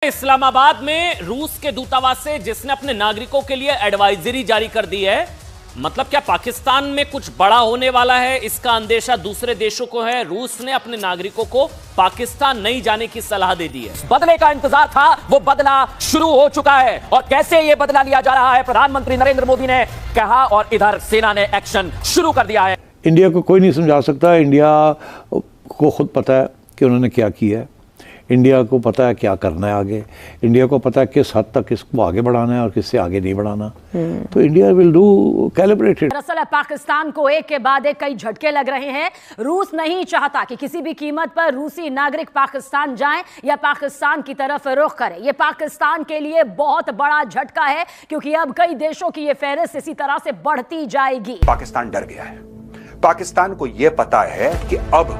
इस्लामाबाद में रूस के दूतावास से जिसने अपने नागरिकों के लिए एडवाइजरी जारी कर दी है। मतलब क्या पाकिस्तान में कुछ बड़ा होने वाला है, इसका अंदेशा दूसरे देशों को है। रूस ने अपने नागरिकों को पाकिस्तान नहीं जाने की सलाह दे दी है। बदले का इंतजार था, वो बदला शुरू हो चुका है। और कैसे ये बदला लिया जा रहा है, प्रधानमंत्री नरेंद्र मोदी ने कहा और इधर सेना ने एक्शन शुरू कर दिया है। इंडिया को कोई नहीं समझा सकता। इंडिया को खुद पता है कि उन्होंने क्या किया है। इंडिया को पता है क्या करना है आगे। इंडिया को पता है किस हद तक इसको आगे बढ़ाना है और किससे आगे नहीं बढ़ाना। तो इंडिया विल डू कैलिब्रेटेड। दरअसल पाकिस्तान को एक के बाद एक कई झटके लग रहे हैं। रूस नहीं चाहता कि किसी भी कीमत पर रूसी नागरिक पाकिस्तान जाएं या पाकिस्तान की तरफ रुख करें। यह पाकिस्तान के लिए बहुत बड़ा झटका है, क्योंकि अब कई देशों की यह फहरिस्त इसी तरह से बढ़ती जाएगी। पाकिस्तान डर गया है। पाकिस्तान को यह पता है कि अब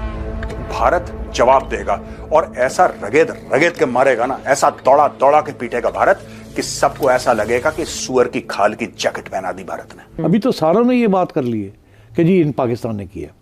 भारत जवाब देगा और ऐसा रगेद रगेद के मारेगा ना, ऐसा दौड़ा दौड़ा के पीटेगा भारत कि सबको ऐसा लगेगा कि सुअर की खाल की जैकेट पहना दी भारत ने। अभी तो सारों ने ये बात कर ली है कि जी इन पाकिस्तान ने किया।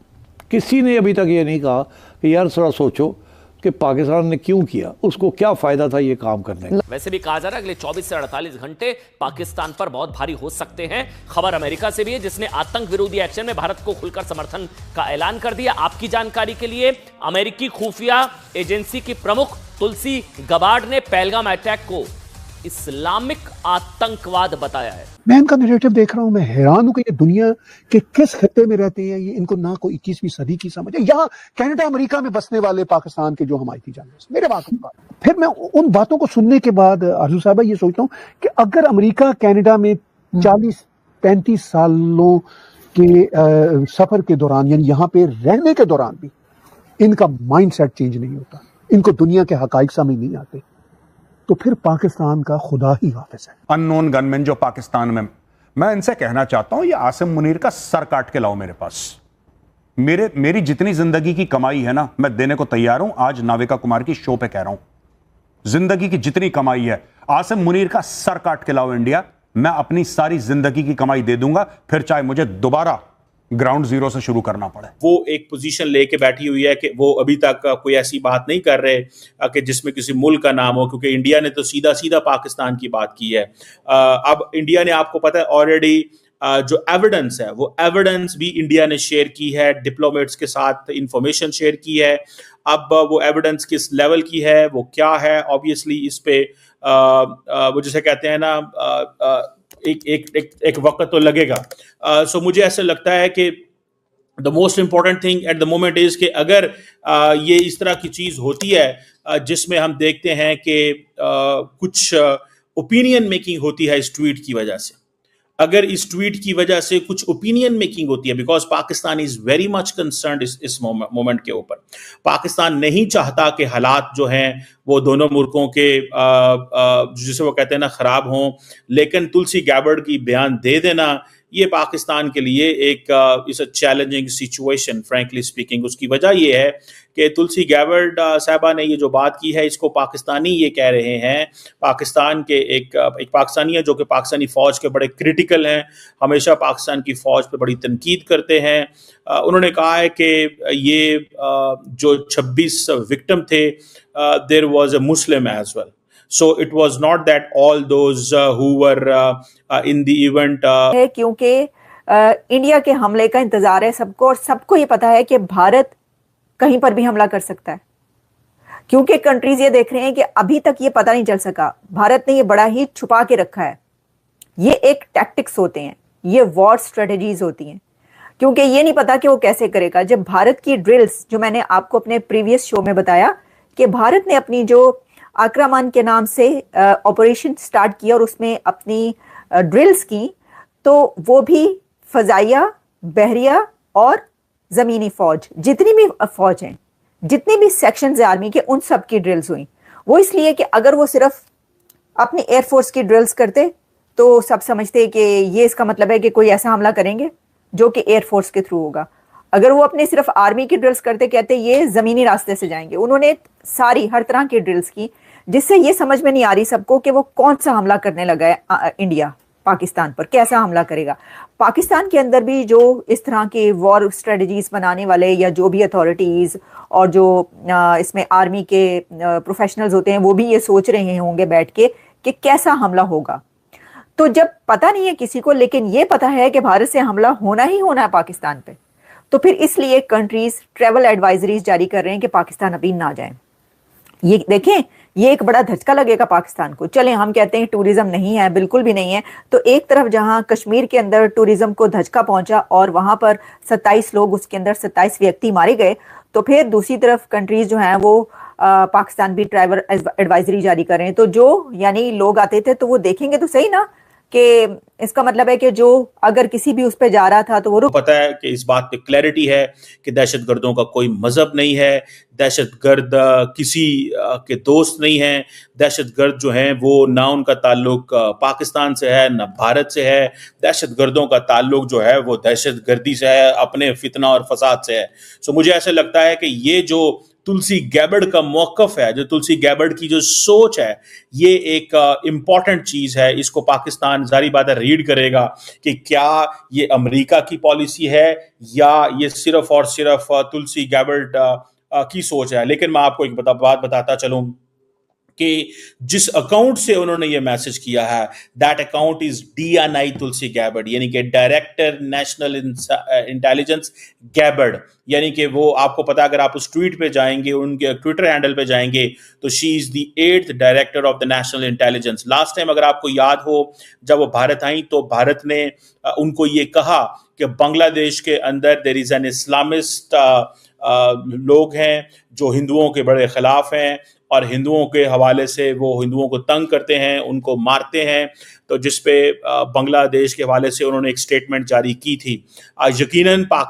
किसी ने अभी तक ये नहीं कहा कि यार थोड़ा सोचो कि पाकिस्तान ने क्यों किया, उसको क्या फायदा था ये काम करने का। वैसे भी कहा जा रहा है अगले 24 से 48 घंटे पाकिस्तान पर बहुत भारी हो सकते हैं। खबर अमेरिका से भी है, जिसने आतंक विरोधी एक्शन में भारत को खुलकर समर्थन का ऐलान कर दिया। आपकी जानकारी के लिए, अमेरिकी खुफिया एजेंसी की प्रमुख तुलसी गबार्ड ने पहलगाम अटैक को इस्लामिक आतंकवाद बताया है। मैं इनका नैरेटिव देख रहा हूं, मैं हैरान हूं कि ये दुनिया के किस खत्ते में रहते हैं। ये इनको ना कोई 21वीं सदी की समझ है। यहाँ कनाडा अमेरिका में बसने वाले पाकिस्तान के जो हमायती जानवर, मेरे बात फिर मैं उन बातों को सुनने के बाद आरजू साहबा ये सोचता हूँ कि अगर अमेरिका कनाडा में 40-35 सालों के सफर के दौरान, यानी यहाँ पे रहने के दौरान भी इनका माइंड सेट चेंज नहीं होता, इनको दुनिया के हकाइक समझ नहीं आते, तो फिर पाकिस्तान का खुदा ही हाफिज है। अननोन गनमैन जो पाकिस्तान में, मैं इनसे कहना चाहता हूं ये आसिम मुनीर का सर काट के लाओ मेरे पास। मेरी जितनी जिंदगी की कमाई है ना, मैं देने को तैयार हूं। आज नाविका कुमार की शो पे कह रहा हूं, जिंदगी की जितनी कमाई है आसिम मुनीर का सर काट के लाओ इंडिया, मैं अपनी सारी जिंदगी की कमाई दे दूंगा, फिर चाहे मुझे दोबारा ग्राउंड जीरो से शुरू करना पड़े। वो एक पोजीशन लेके बैठी हुई है कि वो अभी तक कोई ऐसी बात नहीं कर रहे कि जिसमें किसी मुल्क का नाम हो, क्योंकि इंडिया ने तो सीधा सीधा पाकिस्तान की बात की है। अब इंडिया ने, आपको पता है ऑलरेडी, जो एविडेंस है वो एविडेंस भी इंडिया ने शेयर की है, डिप्लोमेट्स के साथ इंफॉर्मेशन शेयर की है। अब वो एविडेंस किस लेवल की है, वो क्या है, ऑब्वियसली इस पे वो जिसे कहते हैं ना, एक वक्त तो लगेगा। सो मुझे ऐसा लगता है कि the most important thing at the moment is कि अगर ये इस तरह की चीज होती है जिसमें हम देखते हैं कि कुछ ओपिनियन मेकिंग होती है इस ट्वीट की वजह से, अगर इस ट्वीट की वजह से कुछ ओपिनियन मेकिंग होती है, because Pakistan is very much concerned इस मोमेंट के ऊपर। पाकिस्तान नहीं चाहता कि हालात जो हैं वो दोनों मुल्कों के जिसे वो कहते हैं ना खराब हों, लेकिन तुलसी गैबर्ड की बयान दे देना ये पाकिस्तान के लिए एक इस चैलेंजिंग सिचुएशन, फ्रैंकली स्पीकिंग। उसकी वजह ये है कि तुलसी गैबर्ड साहबा ने ये जो बात की है, इसको पाकिस्तानी ये कह रहे हैं, पाकिस्तान के एक पाकिस्तानी है जो कि पाकिस्तानी फ़ौज के बड़े क्रिटिकल हैं, हमेशा पाकिस्तान की फ़ौज पे बड़ी तनकीद करते हैं। उन्होंने कहा है कि ये जो 26 विक्टिम थे, there was a Muslim as well, so it was not that all those who were in the event है, क्योंकि इंडिया के हमले का इंतजार है सबको, और सबको ये पता है कि भारत कहीं पर भी हमला कर सकता है, क्योंकि कंट्रीज ये देख रहे हैं कि अभी तक ये पता नहीं चल सका, भारत ने ये बड़ा ही छुपा के रखा है। ये एक टैक्टिक्स होते हैं, ये वॉर स्ट्रेटजीज होती हैं, क्योंकि ये नहीं पता कि वो कैसे करेगा। जब भारत की ड्रिल्स, जो मैंने आपको अपने प्रीवियस शो में बताया कि भारत ने अपनी जो आक्रमण के नाम से ऑपरेशन स्टार्ट किया और उसमें अपनी ड्रिल्स की, तो वो भी फजाइया, बहरिया और ज़मीनी फ़ौज, जितनी भी फ़ौज हैं, जितने भी सेक्शंस आर्मी के, उन सब की ड्रिल्स हुई। वो इसलिए कि अगर वो सिर्फ अपनी एयरफोर्स की ड्रिल्स करते तो सब समझते कि ये इसका मतलब है कि कोई ऐसा हमला करेंगे जो कि एयरफोर्स के थ्रू होगा। अगर वो अपने सिर्फ आर्मी की ड्रिल्स करते, कहते ये ज़मीनी रास्ते से जाएंगे। उन्होंने सारी हर तरह की ड्रिल्स की, जिससे ये समझ में नहीं आ रही सबको कि वो कौन सा हमला करने लगा है इंडिया पाकिस्तान पर कैसा हमला करेगा। पाकिस्तान के अंदर भी जो इस तरह के वॉर स्ट्रेटजीज बनाने वाले या जो भी अथॉरिटीज़ और जो इसमें आर्मी के प्रोफेशनल्स होते हैं वो भी ये सोच रहे होंगे बैठ के कि कैसा हमला होगा। तो जब पता नहीं है किसी को, लेकिन ये पता है कि भारत से हमला होना ही होना है पाकिस्तान पे, तो फिर इसलिए कंट्रीज ट्रैवल एडवाइजरीज जारी कर रहे हैं कि पाकिस्तान अभी ना जाए। ये देखें, ये एक बड़ा धचका लगेगा पाकिस्तान को। चलें हम कहते हैं टूरिज्म नहीं है, बिल्कुल भी नहीं है, तो एक तरफ जहां कश्मीर के अंदर टूरिज्म को धचका पहुंचा और वहां पर 27 लोग, उसके अंदर 27 व्यक्ति मारे गए, तो फिर दूसरी तरफ कंट्रीज जो हैं वो पाकिस्तान भी ट्रैवल एडवाइजरी जारी कर रहे हैं। तो जो यानी लोग आते थे तो वो देखेंगे तो सही ना कि इसका मतलब है कि जो अगर किसी भी उस पे जा रहा था तो वो पता है कि इस बात पे क्लैरिटी है कि दहशतगर्दों का कोई मजहब नहीं है, दहशतगर्द किसी के दोस्त नहीं हैं, दहशतगर्द जो हैं वो ना उनका ताल्लुक पाकिस्तान से है ना भारत से है, दहशतगर्दों का ताल्लुक जो है वो दहशतगर्दी से है, अपने फितना और फसाद से है। सो मुझे ऐसे लगता है कि ये जो तुलसी गैबर्ड का मौकफ है, जो तुलसी गैबर्ड की जो सोच है, ये एक इंपॉर्टेंट चीज है। इसको पाकिस्तान जारी बात है रीड करेगा कि क्या ये अमेरिका की पॉलिसी है या ये सिर्फ और सिर्फ तुलसी गैबर्ड की सोच है। लेकिन मैं आपको एक बात बताता चलूं कि जिस अकाउंट से उन्होंने ये मैसेज किया है, that account is DNI Tulsi Gabbard, यानी कि डायरेक्टर नेशनल इंटेलिजेंस गैबर्ड, यानी कि वो आपको पता, अगर आप उस ट्वीट पे जाएंगे, उनके ट्विटर हैंडल पे जाएंगे, तो she is the 8th director of the national intelligence. Last time अगर आपको याद हो, जब वो भारत आई तो भारत ने उनको ये कहा कि बांग्लादेश के अंदर देयर इज एन इस्लामिस्ट लोग हैं जो हिंदुओं के बड़े खिलाफ हैं और हिंदुओं के हवाले से वो हिंदुओं को तंग करते हैं, उनको मारते हैं। तो जिस पे बांग्लादेश के हवाले से उन्होंने एक स्टेटमेंट जारी की थी। यकीनन पाकिस्तान